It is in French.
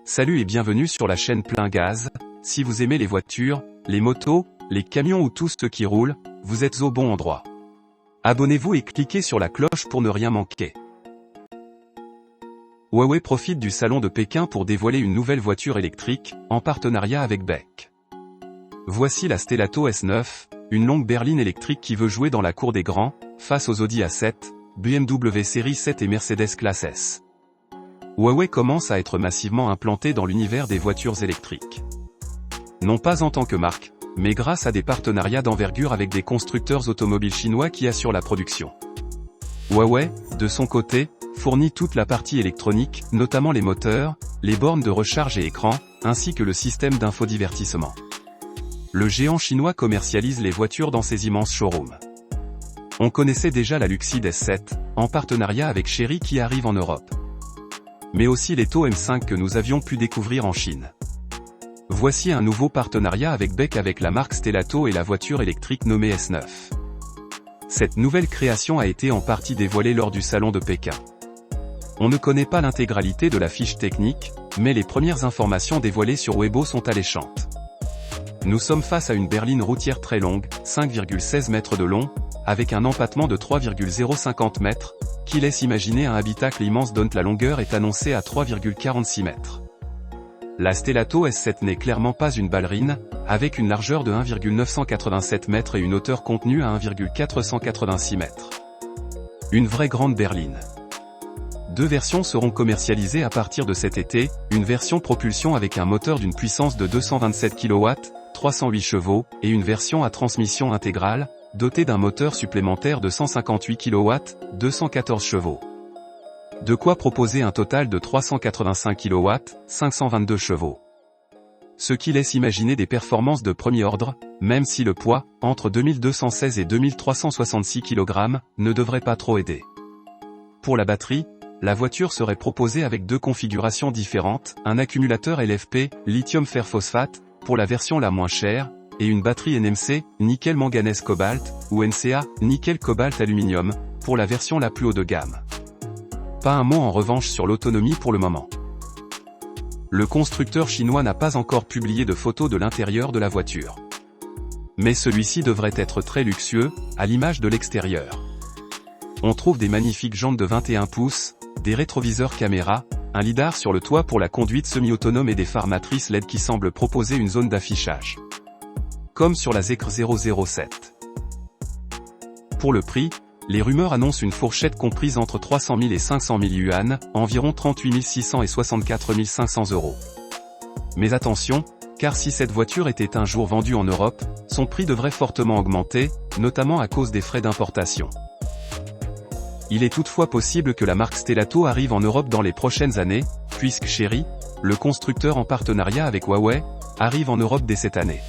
Salut et bienvenue sur la chaîne Plein Gaz. Si vous aimez les voitures, les motos, les camions ou tout ce qui roule, vous êtes au bon endroit. Abonnez-vous et cliquez sur la cloche pour ne rien manquer. Huawei profite du salon de Pékin pour dévoiler une nouvelle voiture électrique, en partenariat avec BEC. Voici la Stelato S9, une longue berline électrique qui veut jouer dans la cour des grands, face aux Audi A7, BMW Série 7 et Mercedes Classe S. Huawei commence à être massivement implanté dans l'univers des voitures électriques. Non pas en tant que marque, mais grâce à des partenariats d'envergure avec des constructeurs automobiles chinois qui assurent la production. Huawei, de son côté, fournit toute la partie électronique, notamment les moteurs, les bornes de recharge et écrans, ainsi que le système d'infodivertissement. Le géant chinois commercialise les voitures dans ses immenses showrooms. On connaissait déjà la Luxid S7, en partenariat avec Chery qui arrive en Europe. Mais aussi les Tao M5 que nous avions pu découvrir en Chine. Voici un nouveau partenariat avec BEC avec la marque Stelato et la voiture électrique nommée S9. Cette nouvelle création a été en partie dévoilée lors du salon de Pékin. On ne connaît pas l'intégralité de la fiche technique, mais les premières informations dévoilées sur Weibo sont alléchantes. Nous sommes face à une berline routière très longue, 5,16 mètres de long, avec un empattement de 3,050 mètres, qui laisse imaginer un habitacle immense dont la longueur est annoncée à 3,46 mètres. La Stelato S7 n'est clairement pas une ballerine, avec une largeur de 1,987 mètres et une hauteur contenue à 1,486 mètres. Une vraie grande berline. Deux versions seront commercialisées à partir de cet été, une version propulsion avec un moteur d'une puissance de 227 kW, 308 chevaux, et une version à transmission intégrale, dotée d'un moteur supplémentaire de 158 kW, 214 chevaux. De quoi proposer un total de 385 kW, 522 chevaux. Ce qui laisse imaginer des performances de premier ordre, même si le poids, entre 2216 et 2366 kg, ne devrait pas trop aider. Pour la batterie, la voiture serait proposée avec deux configurations différentes, un accumulateur LFP, lithium fer phosphate, pour la version la moins chère, et une batterie NMC, nickel manganèse cobalt, ou NCA, nickel cobalt aluminium, pour la version la plus haut de gamme. Pas un mot en revanche sur l'autonomie pour le moment. Le constructeur chinois n'a pas encore publié de photos de l'intérieur de la voiture. Mais celui-ci devrait être très luxueux, à l'image de l'extérieur. On trouve des magnifiques jantes de 21 pouces, des rétroviseurs caméra, un lidar sur le toit pour la conduite semi-autonome et des phares matrices LED qui semblent proposer une zone d'affichage. Comme sur la Zeekr 007. Pour le prix, les rumeurs annoncent une fourchette comprise entre 300 000 et 500 000 yuan, environ 38 600 et 64 500 euros. Mais attention, car si cette voiture était un jour vendue en Europe, son prix devrait fortement augmenter, notamment à cause des frais d'importation. Il est toutefois possible que la marque Stelato arrive en Europe dans les prochaines années, puisque Chery, le constructeur en partenariat avec Huawei, arrive en Europe dès cette année.